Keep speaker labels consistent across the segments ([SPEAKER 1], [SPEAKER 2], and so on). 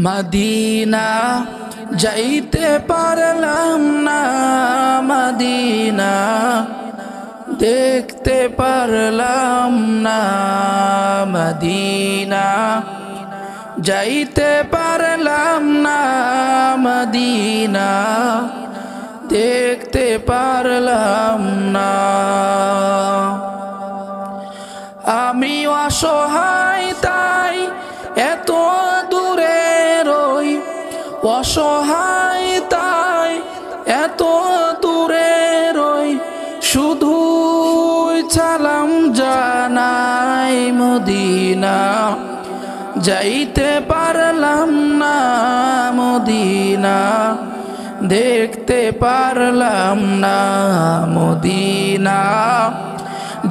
[SPEAKER 1] Medina যাইতে পারলাম না, মদিনা দেখতে পারলাম না, মদিনা যাইতে পারলাম না, মদিনা দেখতে পারলাম না। আমি অসহায় তাই এত দূরে রই, অসহায় তাই এত দূরে রই, শুধু সালাম জানাই মদিনা যাইতে পারলাম না, মদিনা দেখতে পারলাম না, মদিনা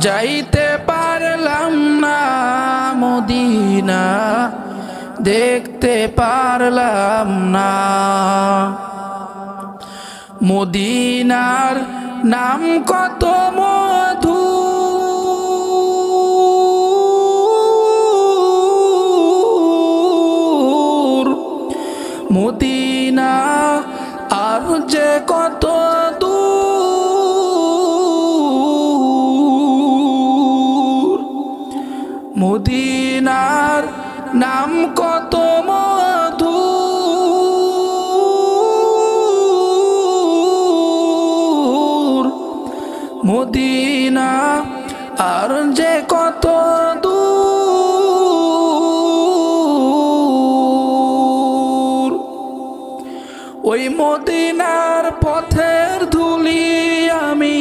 [SPEAKER 1] যাইতে পারলাম না, মদিনা দেখতে পারলাম না। মদিনার নাম কত মধু, মদিনা আর যে কত দূর, মদিনার নাম কত মধু, মদিনা আর যে কত দূর। ওই মদিনার পথের ধুলি আমি,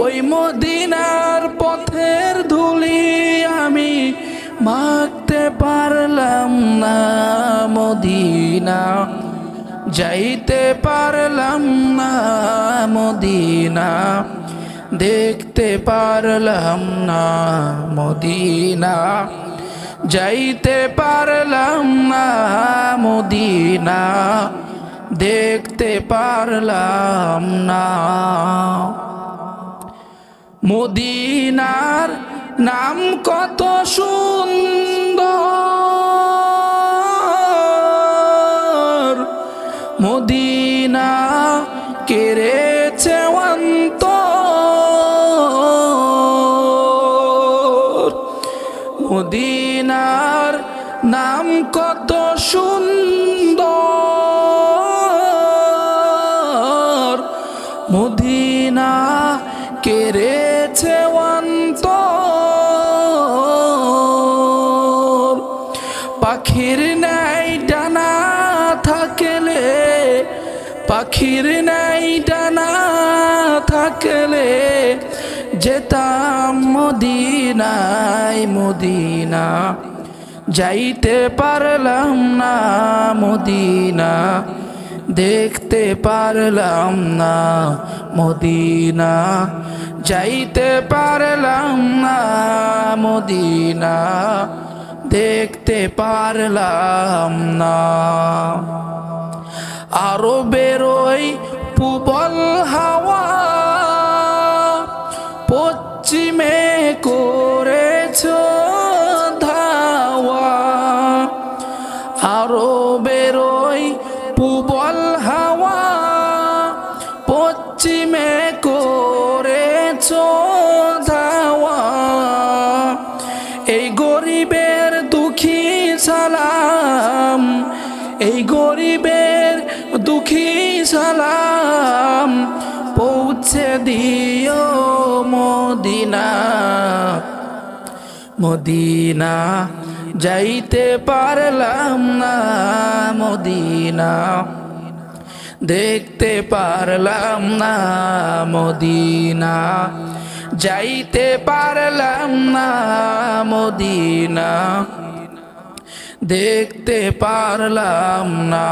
[SPEAKER 1] ওই মদিনার পথের ধুলি আমি মাখতে পারলাম না, মদিনা যাইতে পারলাম না, মদিনা দেখতে পারলাম না, মদিনা যাইতে পারলাম না, মদিনা দেখতে পারলাম না। মদিনার নাম কত সুন্দর, মদিনা কেড়েছে অন্তর, মদিনার নাম কত সুন্দর, মদিনা কেড়েছে অন্তর। পাখির নাই ডানা থাকলে, পাখির নাই ডানা থাকলে যেতাম মদিনায়, মদিনা যাইতে পারলাম না, মদিনা দেখতে পারলাম না, মদিনা যাইতে পারলাম না, মদিনা দেখতে পারলাম না। আরো বেরোই প্রবল হাওয়া, পশ্চিমে করেছ ধাওয়া, আরো বেরোই প্রবল হাওয়া, পশ্চিমে করেছ ধাওয়া। এই গরিবের দুঃখী সালাম, এই গরিবের দুঃখী সালাম পৌঁছে দিও মদিনা, মদিনা যাইতে পারলাম না, মদিনা দেখতে পারলাম না, মদিনা যাইতে পারলাম না, মদিনা দেখতে পারলাম না।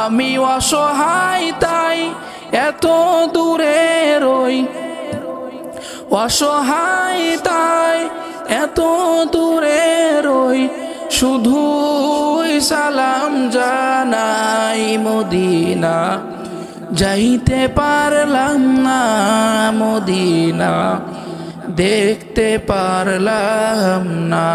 [SPEAKER 1] আমি অসহায় তাই এত দূরে রই, অসহায় তাই এত দূরে রই, শুধু সালাম জানাই মদিনা যাইতে পারলাম না, মদিনা দেখতে পারলাম না।